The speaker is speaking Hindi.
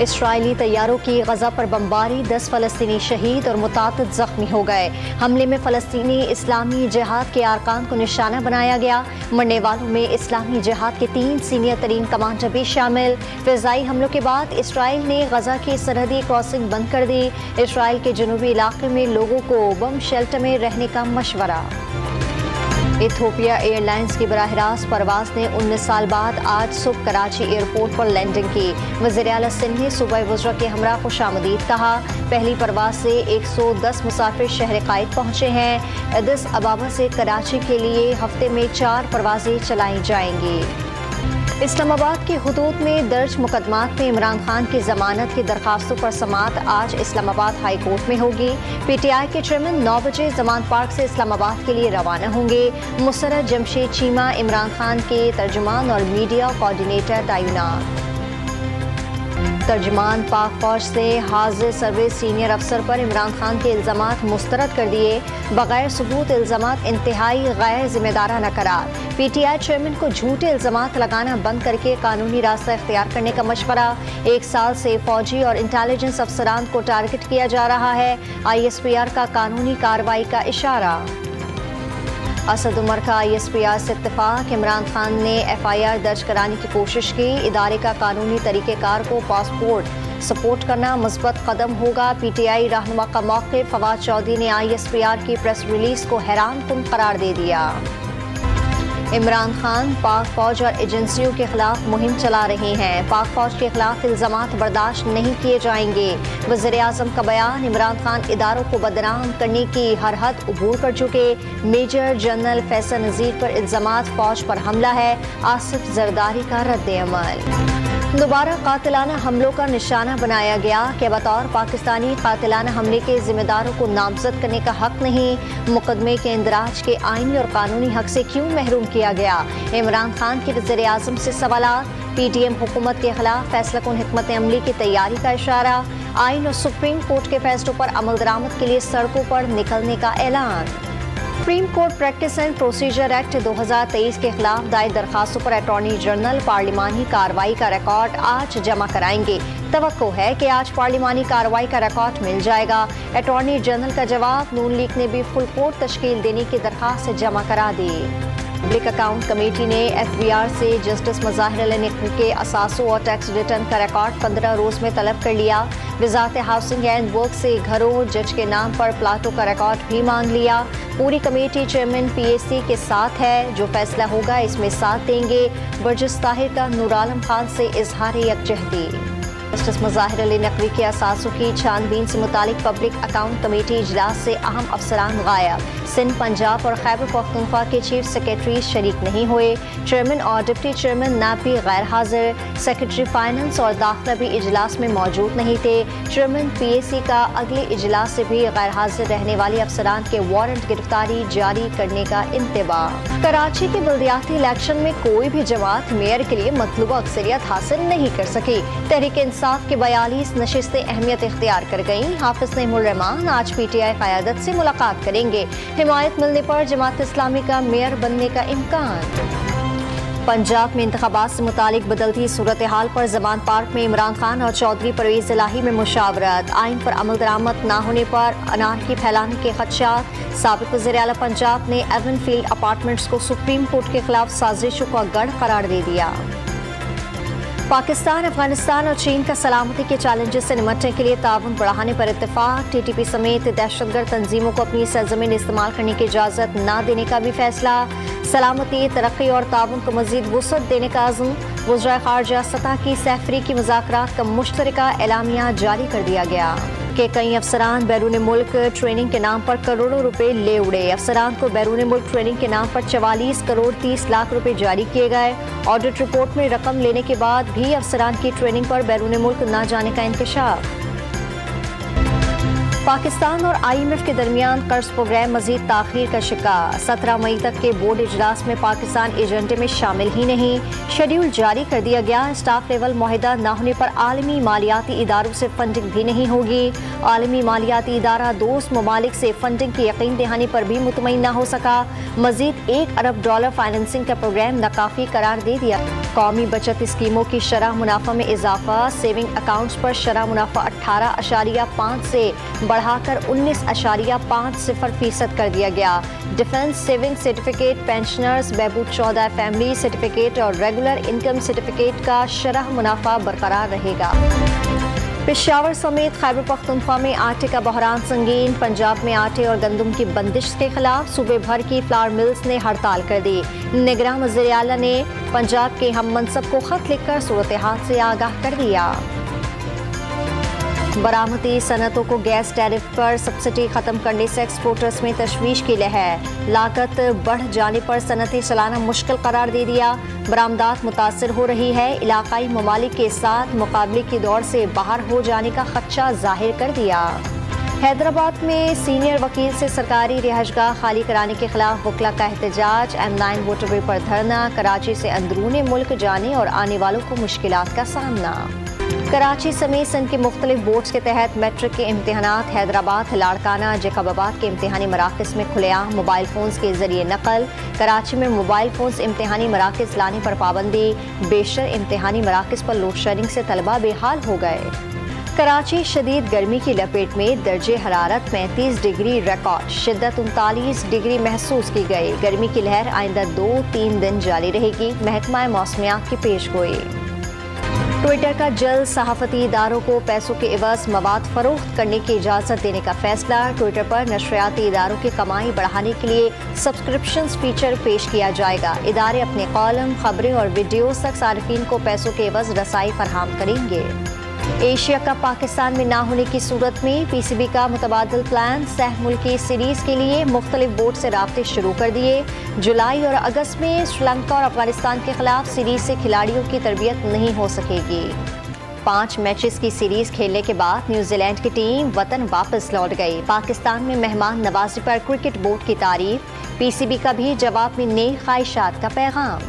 इसराइली तैयारों की गजा पर बमबारी, 10 फ़लस्तीनी शहीद और मुतादिद जख्मी हो गए। हमले में फ़लस्तीनी इस्लामी जिहाद के अरकान को निशाना बनाया गया। मरने वालों में इस्लामी जिहाद के 3 सीनियर तरीन कमांडर भी शामिल। फ़िज़ाई हमलों के बाद इसराइल ने गजा की सरहदी क्रॉसिंग बंद कर दी। इसराइल के जनूबी इलाके में लोगों को बम शेल्टर में रहने का मशवरा। इथियोपिया एयरलाइंस की बराह रास्त परवाज ने 19 साल बाद आज सुबह कराची एयरपोर्ट पर लैंडिंग की। वज़ीर आला सिंध ने सूबाई वज़रा के हमरा खुशामदीद कहा। पहली परवाज से 110 मुसाफिर शहर कायद पहुँचे हैं। अदिस अबाबा से कराची के लिए हफ्ते में 4 परवाजें चलाई जाएंगी। इस्लामाबाद की हुदूद में दर्ज मुकदमात में इमरान खान की जमानत की दरखास्तों पर समाअत आज इस्लामाबाद हाई कोर्ट में होगी। PTI के चेयरमैन 9 बजे जमान पार्क से इस्लामाबाद के लिए रवाना होंगे। मुसर्रत जमशेद चीमा इमरान खान के तर्जुमान और मीडिया कोऑर्डिनेटर तैनात। तर्जुमान पाक फौज से हाजिर सर्विस सीनियर अफसर पर इमरान खान के इल्ज़ामात मुस्तरद कर दिए। बगैर सबूत इल्ज़ामात इंतहाई गैर जिम्मेदाराना करार। PTI चेयरमैन को झूठे इल्ज़ामात लगाना बंद करके कानूनी रास्ता इख्तियार करने का मशवरा। 1 साल से फौजी और इंटेलिजेंस अफसरान को टारगेट किया जा रहा है। ISPR का कानूनी कार्रवाई का इशारा। असद उमर का ISPR से इत्तेफाक। इमरान खान ने FIR दर्ज कराने की कोशिश की। इदारे का कानूनी तरीक़ेकार को पासपोर्ट सपोर्ट करना मुस्बत कदम होगा। PTI रहनुमा का मौक़िफ़। फवाद चौधरी ने ISPR की प्रेस रिलीज़ को हैरानकुन करार दे दिया। इमरान खान पाक फौज और एजेंसियों के खिलाफ मुहिम चला रहे हैं। पाक फौज के खिलाफ इल्ज़ामात बर्दाश्त नहीं किए जाएंगे। वज़ीर आज़म का बयान। इमरान खान इदारों को बदनाम करने की हर हद अबूर कर चुके। मेजर जनरल फैसल नज़ीर पर इल्ज़ामात फौज पर हमला है। आसिफ जरदारी का रद्द-ए-अमल। दोबारा कातिलाना हमलों का निशाना बनाया गया कि बतौर पाकिस्तानी कातिलाना हमले के जिम्मेदारों को नामजद करने का हक नहीं। मुकदमे के इंदराज के आईनी और कानूनी हक से क्यों महरूम किया गया। इमरान खान के वज़ीर आज़म से सवालात। PTM हुकूमत के खिलाफ फैसला कुन हिकमत अमली की तैयारी का इशारा। आइन और सुप्रीम कोर्ट के फैसलों पर अमल दरामद के लिए सड़कों पर निकलने का ऐलान। Supreme court practice and procedure act 2023 के खिलाफ दायर दरखास्तों पर अटॉर्नी जनरल पार्लिमानी कार्रवाई का रिकॉर्ड आज जमा कराएंगे। तवक्को है कि आज पार्लिमानी कार्रवाई का रिकॉर्ड मिल जाएगा। अटॉर्नी जनरल का जवाब। नून लीग ने भी फुल कोर्ट तश्कील देने की दरखास्त जमा करा दी। पब्लिक अकाउंट कमेटी ने FBR से जस्टिस मज़ाहिर अली नकवी के असासों और टैक्स रिटर्न का रिकॉर्ड 15 रोज़ में तलब कर लिया। वज़ारत हाउसिंग एंड वर्क से घरों जज के नाम पर प्लाटों का रिकॉर्ड भी मांग लिया। पूरी कमेटी चेयरमैन PAC के साथ है। जो फैसला होगा इसमें साथ देंगे। बर्जिस ताहिर का नूर आलम खान से इजहार यकजहती। जस्टिस मज़ाहिर अली नकवी के असासों की छानबीन से मुतालिक पब्लिक अकाउंट कमेटी इजलास से अहम अफसरान गायब। सिंध, पंजाब और खैबर पख्तूनख्वा के चीफ सेक्रेटरी शरीक नहीं हुए। चेयरमैन और डिप्टी चेयरमैन नायब भी गैर हाजिर। सेक्रेटरी फाइनेंस और दाखिला भी इजलास में मौजूद नहीं थे। चेयरमैन PAC का अगले इजलास से भी गैर हाजिर रहने वाले अफसरान के वारंट गिरफ्तारी जारी करने का इंतबाह। कराची के बल्दियाती इलेक्शन में कोई भी जमात मेयर के लिए मतलूबा अक्सरियत हासिल नहीं कर सकी। तहरीक इंसाफ के 42 नशिस्तें अहमियत इख्तियार कर गईं। हाफिज नईमुर रहमान आज PTI क़यादत से मुलाकात करेंगे। हिमायत मिलने पर जमात इस्लामी का मेयर बनने का इम्कान। पंजाब में इंतखाबात से मुतालिक बदलती सूरत हाल पर जमान पार्क में इमरान खान और चौधरी परवेज इलाही में मुशावरत। आइन पर अमल दरामद न होने पर अनारकी फैलाने के खदशात। साबिक वज़ीर आला पंजाब ने एवनफील्ड अपार्टमेंट्स को सुप्रीम कोर्ट के खिलाफ साजिशों का गढ़ करार दे दिया। पाकिस्तान, अफगानिस्तान और चीन का सलामती के चैलेंजेस से निपटने के लिए ताउन बढ़ाने पर इत्तेफाक। TTP समेत दहशतगर्द तंजीमों को अपनी सरजमीन इस्तेमाल करने की इजाज़त न देने का भी फैसला। सलामती, तरक्की और ताउन को मज़ीद वुसअत देने का अज़्म। वज़राए ख़ारजा सतह की सहफ़री की मुज़ाकरात का मुश्तरका एलामिया जारी कर दिया गया कि कई अफसरान बैरून मुल्क ट्रेनिंग के नाम पर करोड़ों रुपए ले उड़े। अफसरान को बैरून मुल्क ट्रेनिंग के नाम पर 44 करोड़ 30 लाख रुपए जारी किए गए। ऑडिट रिपोर्ट में रकम लेने के बाद भी अफसरान की ट्रेनिंग पर बैरून मुल्क न जाने का इंकशाफ। पाकिस्तान और IMF के दरमियान कर्ज प्रोग्राम मजीद ताखीर का शिकार। 17 मई तक के बोर्ड इजलास में पाकिस्तान एजेंडे में शामिल ही नहीं। शेड्यूल जारी कर दिया गया। स्टाफ लेवल मुआहिदा न होने पर आलमी मालियाती इदारों से फंडिंग भी नहीं होगी। आलमी मालियाती इदारा दोस्त ममालिक से फंडिंग की यकीन दहानी पर भी मुतमईन न हो सका। मजीद $1 अरब फाइनेंसिंग का प्रोग्राम नाकाफी करार दे दिया। कौमी बचत स्कीमों की शरह मुनाफा में इजाफा। सेविंग अकाउंट्स पर शरह मुनाफा 18.5 से बढ़ाकर 19.50% कर दिया गया। डिफेंस सेविंग सर्टिफिकेट, पेंशनर्स, बहबूद 14 फैमिली सर्टिफिकेट और रेगुलर इनकम सर्टिफिकेट का शरह मुनाफा बरकरार रहेगा। पेशावर समेत खैबर पख्तूनख्वा में आटे का बहरान संगीन। पंजाब में आटे और गंदम की बंदिश के खिलाफ सूबे भर की फ्लावर मिल्स ने हड़ताल कर दी। निगरान वज़ीर आला ने पंजाब के हम मनसब को खत लिखकर सूरत हाल से आगाह कर दिया। बरामदी सनतों को गैस टैरिफ पर सब्सिडी खत्म करने से एक्सपोर्टर्स में तशवीश की लहर। लागत बढ़ जाने पर सनतें चलाना मुश्किल करार दे दिया। बरामदात मुतासर हो रही है। इलाकाई ममालिक के साथ मुकाबले की दौड़ से बाहर हो जाने का खदशा जाहिर कर दिया। हैदराबाद में सीनियर वकील से सरकारी रिहाइशगाह खाली कराने के खिलाफ वकला का एहतजाज। M9 मोटरवे पर धरना। कराची से अंदरूनी मुल्क जाने और आने वालों को मुश्किलात का सामना। कराची समेत सन के मुख्तलिफ बोर्ड्स के तहत मैट्रिक के इम्तहानात हैदराबाद, लाड़काना, जैकबाबाद के इम्तहानी मराकज़ में खुलेआम मोबाइल फ़ोन्स के जरिए नकल। कराची में मोबाइल फ़ोन्स इम्तहानी मराकज़ लाने पर पाबंदी। बेशर इम्तहानी मराकज़ पर लोड शेडिंग से तलबा बेहाल हो गए। कराची शदीद गर्मी की लपेट में। दर्जे हरारत 35 डिग्री रिकॉर्ड। शिद्दत 39 डिग्री महसूस की गई। गर्मी की लहर आइंदा 2-3 दिन जारी रहेगी। महकमा मौसमियात की पेशगोई। ट्विटर का जल्द सहाफती इदारों को पैसों के एवज मवाद फरोख्त करने की इजाज़त देने का फैसला। ट्विटर पर नशरियाती इदारों की कमाई बढ़ाने के लिए सब्सक्रिप्शन फीचर पेश किया जाएगा। इदारे अपने कॉलम, खबरें और वीडियोस तक सार्फिन को पैसों के एवज रसाई फराहम करेंगे। एशिया कप पाकिस्तान में ना होने की सूरत में PCB का मुतबादिल प्लान। सह मुल्की सीरीज के लिए मुख्तलिफ बोर्ड से राब्ते शुरू कर दिए। जुलाई और अगस्त में श्रीलंका और अफगानिस्तान के खिलाफ सीरीज से खिलाड़ियों की तरबियत नहीं हो सकेगी। 5 मैचेस की सीरीज खेलने के बाद न्यूजीलैंड की टीम वतन वापस लौट गई। पाकिस्तान में मेहमान नवाजी पर क्रिकेट बोर्ड की तारीफ। PCB का भी जवाब में नई ख्वाहिशात का पैगाम।